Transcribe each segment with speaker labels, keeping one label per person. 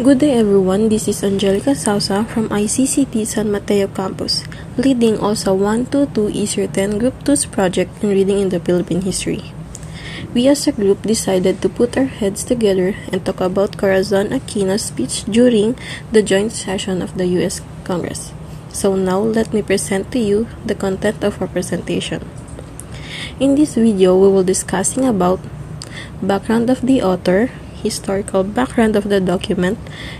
Speaker 1: Good day everyone, this is Angelica Sausa from ICCT San Mateo Campus, leading also 122 Easter 10 Group 2's project in reading in the Philippine history. We as a group decided to put our heads together and talk about Corazon Aquino's speech during the joint session of the U.S. Congress. So now let me present to you the content of our presentation. In this video, we will discussing about background of the author, historical background of the document,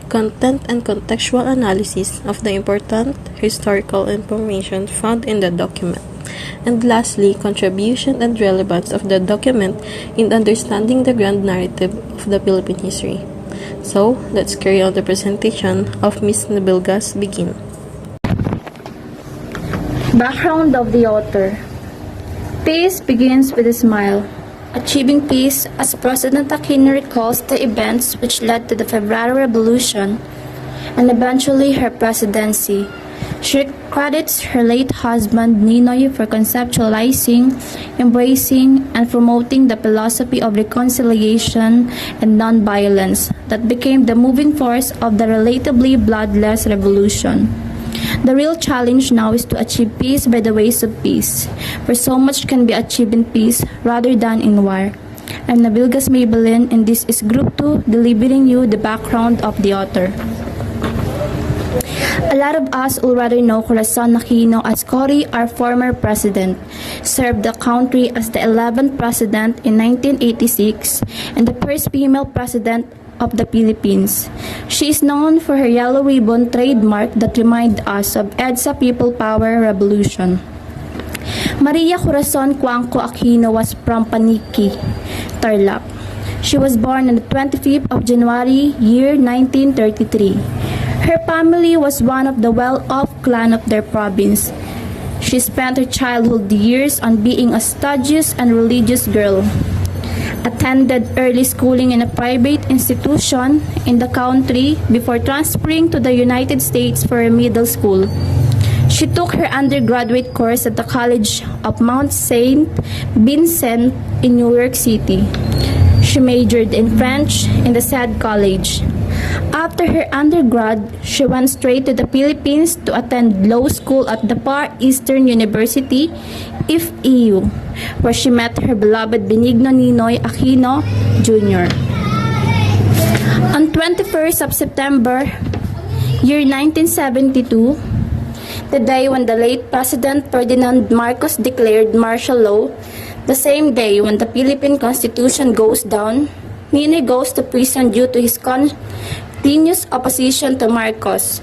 Speaker 1: content and contextual analysis of the important historical information found in the document, and lastly, contribution and relevance of the document in understanding the grand narrative of the Philippine history. So, let's carry on the presentation of Ms. Nabilgas begin.
Speaker 2: Background of the author. Peace begins with a smile. Achieving peace, as President Aquino recalls the events which led to the February Revolution and eventually her presidency. She credits her late husband Ninoy for conceptualizing, embracing, and promoting the philosophy of reconciliation and nonviolence that became the moving force of the relatively bloodless revolution. The real challenge now is to achieve peace by the ways of peace, where so much can be achieved in peace rather than in war. I'm Nabilgas Maybelline, and this is Group 2, delivering you the background of the author. A lot of us already know Corazon Aquino as Cory, our former president, served the country as the 11th president in 1986 and the first female president of the Philippines. She is known for her yellow ribbon trademark that reminds us of EDSA People Power Revolution. Maria Corazon Cuanco Aquino was from Paniqui, Tarlac. She was born on the 25th of January, year 1933. Her family was one of the well-off clan of their province. She spent her childhood years on being a studious and religious girl. Attended early schooling in a private institution in the country before transferring to the United States for a middle school. She took her undergraduate course at the College of Mount St. Vincent in New York City. She majored in French in the said college. After her undergrad, she went straight to the Philippines to attend law school at the Far Eastern University, FEU, where she met her beloved Benigno Ninoy Aquino Jr. On 21st of September, year 1972, the day when the late President Ferdinand Marcos declared martial law, the same day when the Philippine Constitution goes down, Ninoy goes to prison due to his continuous opposition to Marcos.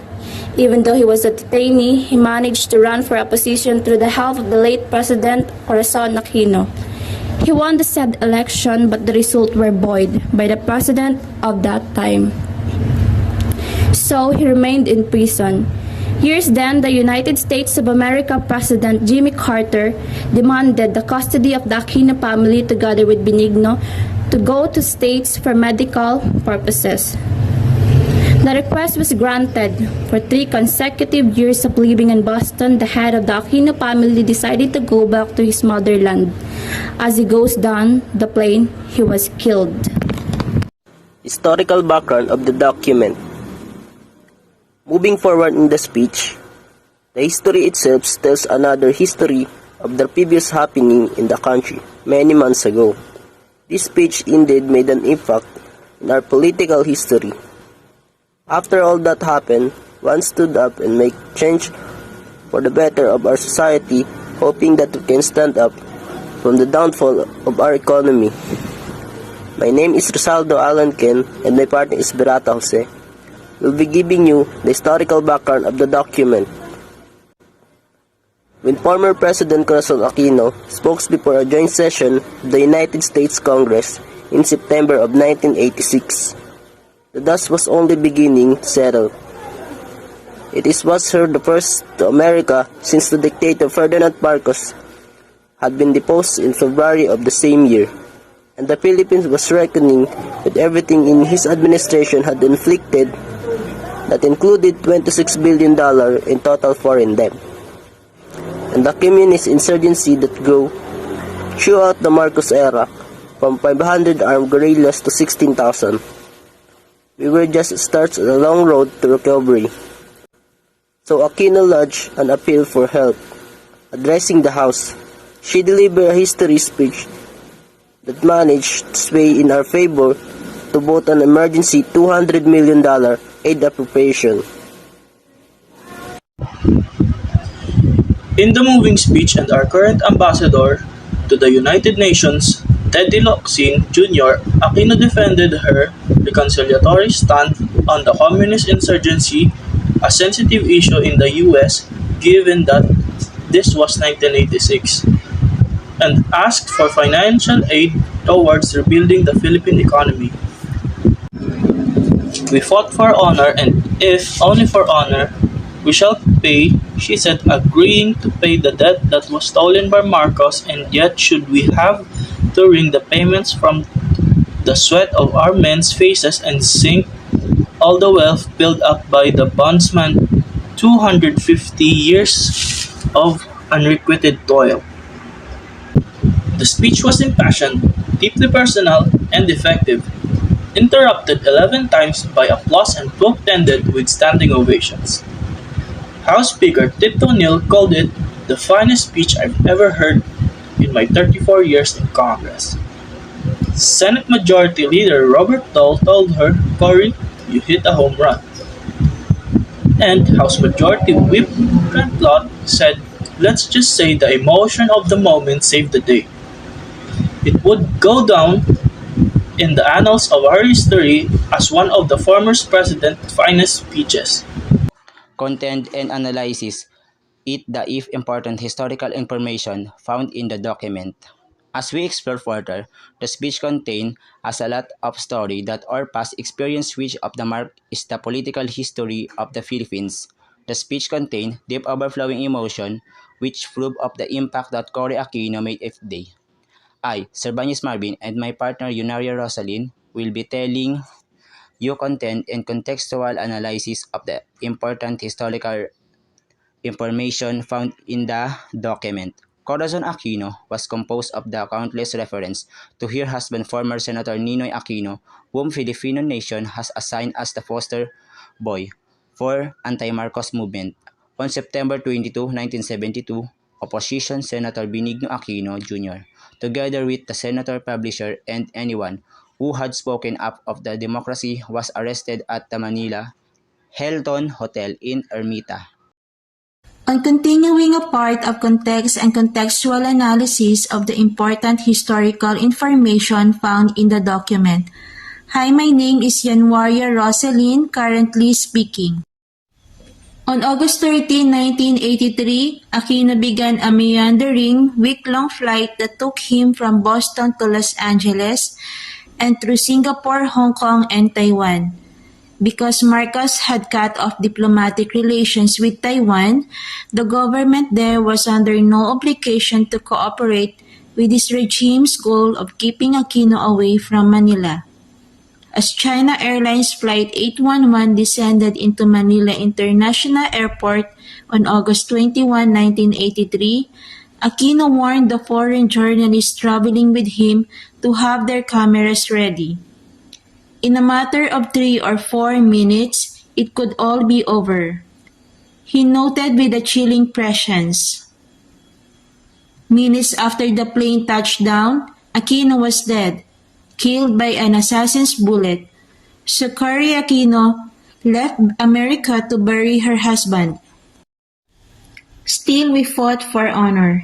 Speaker 2: Even though he was a detainee, he managed to run for opposition through the help of the late President Corazon Aquino. He won the said election, but the results were void by the president of that time. So he remained in prison. Years then, the United States of America President Jimmy Carter demanded the custody of the Aquino family together with Benigno to go to states for medical purposes. The request was granted. For 3 consecutive years of living in Boston, the head of the Aquino family decided to go back to his motherland. As he goes down the plane, he was killed.
Speaker 3: Historical background of the document. Moving forward in the speech, the history itself tells another history of the previous happening in the country many months ago. This speech indeed made an impact in our political history. After all that happened, one stood up and made change for the better of our society, hoping that we can stand up from the downfall of our economy. My name is Rosaldo Alan Ken, and my partner is Berata Jose. We'll be giving you the historical background of the document. When former President Corazon Aquino spoke before a joint session of the United States Congress in September of 1986, the dust was only beginning to settle. It was her the first to America since the dictator Ferdinand Marcos had been deposed in February of the same year, and the Philippines was reckoning with everything in his administration had inflicted, that included $26 billion in total foreign debt, and the communist insurgency that grew throughout the Marcos era from 500 armed guerrillas to 16,000. We were just starts on a long road to recovery. So Aquino lodged an appeal for help. Addressing the House, she delivered a history speech that managed to sway in our favor to vote an emergency $200 million aid appropriation.
Speaker 4: In the moving speech and our current ambassador to the United Nations, Teddy Locsin Jr., Aquino defended her reconciliatory stand on the communist insurgency, a sensitive issue in the US given that this was 1986, and asked for financial aid towards rebuilding the Philippine economy. We fought for honor, and if only for honor, we shall pay, she said, agreeing to pay the debt that was stolen by Marcos, and yet should we have to wring the payments from the sweat of our men's faces and sink all the wealth built up by the bondsman 250 years of unrequited toil. The speech was impassioned, deeply personal, and effective, interrupted 11 times by applause and bookended with standing ovations. House Speaker Tito O'Neill called it the finest speech I've ever heard in my 34 years in Congress. Senate Majority Leader Robert Dole told her, "Cory, you hit a home run." And House Majority Whip Grant Lott said, "Let's just say the emotion of the moment saved the day." It would go down in the annals of our history as one of the former president's finest speeches.
Speaker 5: Content and analysis it the if important historical information found in the document. As we explore further, the speech contains a lot of story that our past experience which of the mark is the political history of the Philippines. The speech contains deep overflowing emotion which prove of the impact that Cory Aquino made every day. I, Sir Banyes Marvin, and my partner Yunaria Rosalyn will be telling you content and contextual analysis of the important historical information found in the document. Corazon Aquino was composed of the countless reference to her husband former Senator Ninoy Aquino, whom Filipino nation has assigned as the foster boy for anti-Marcos movement. On September 22, 1972, opposition Senator Benigno Aquino Jr., together with the senator publisher and anyone who had spoken up of the democracy, was arrested at the Manila Hilton Hotel in Ermita.
Speaker 2: On continuing a part of context and contextual analysis of the important historical information found in the document. Hi, my name is Yunaria Rosalyn, currently speaking. On August 13, 1983, Aquino began a meandering, week-long flight that took him from Boston to Los Angeles and through Singapore, Hong Kong, and Taiwan. Because Marcos had cut off diplomatic relations with Taiwan, the government there was under no obligation to cooperate with this regime's goal of keeping Aquino away from Manila. As China Airlines Flight 811 descended into Manila International Airport on August 21, 1983, Aquino warned the foreign journalists traveling with him to have their cameras ready. In a matter of 3 or 4 minutes, it could all be over. He noted with a chilling prescience. Minutes after the plane touched down, Aquino was dead, killed by an assassin's bullet. So Cory Aquino left America to bury her husband. Still we fought for honor,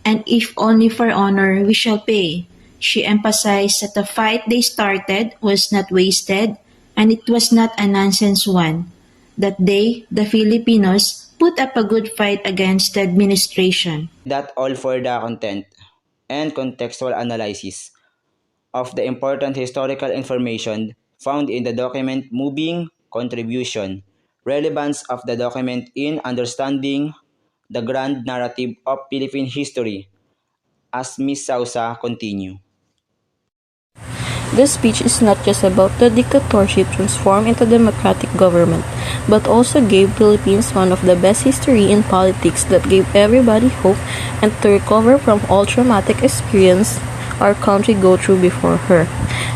Speaker 2: and if only for honor we shall pay. She emphasized that the fight they started was not wasted, and it was not a nonsense one. That they, the Filipinos, put up a good fight against the administration.
Speaker 5: That all for the content and contextual analysis of the important historical information found in the document. Moving contribution, relevance of the document in understanding the grand narrative of Philippine history, as Ms. Sausa continue.
Speaker 1: This speech is not just about the dictatorship transformed into democratic government, but also gave Philippines one of the best history in politics that gave everybody hope and to recover from all traumatic experience our country go through before her.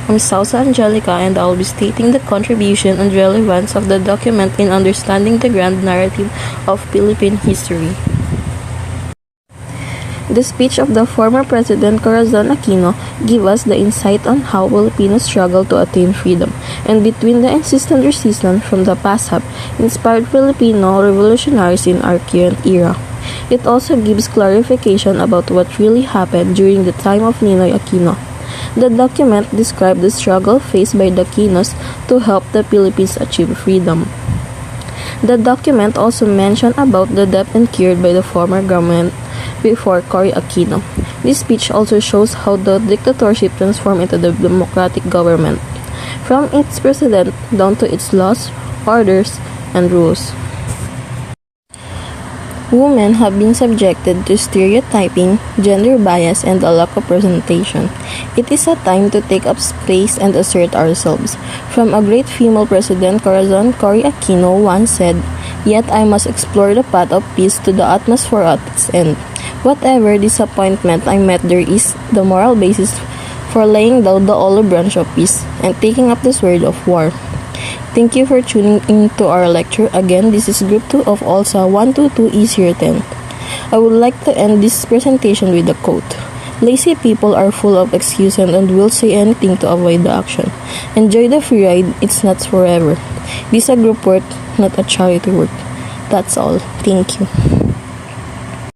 Speaker 1: I'm Sausa Angelica, and I'll be stating the contribution and relevance of the document in understanding the grand narrative of Philippine history. The speech of the former President Corazon Aquino gives us the insight on how Filipinos struggle to attain freedom, and between the insistent resistance from the past have inspired Filipino revolutionaries in our current era. It also gives clarification about what really happened during the time of Ninoy Aquino. The document describes the struggle faced by the Aquinos to help the Philippines achieve freedom. The document also mentioned about the debt incurred by the former government before Cory Aquino. This speech also shows how the dictatorship transformed into the democratic government, from its president down to its laws, orders, and rules. Women have been subjected to stereotyping, gender bias, and a lack of representation. It is a time to take up space and assert ourselves. From a great female president, Corazon Cory Aquino once said, "Yet I must explore the path of peace to the utmost for at its end. Whatever disappointment I met, there is the moral basis for laying down the olive branch of peace and taking up the sword of war." Thank you for tuning in to our lecture. Again, this is Group 2 of ALSA 122 East Year 10. I would like to end this presentation with a quote. Lazy people are full of excuses and will say anything to avoid the action. Enjoy the free ride, it's not forever. This is a group work, not a charity work. That's all. Thank you.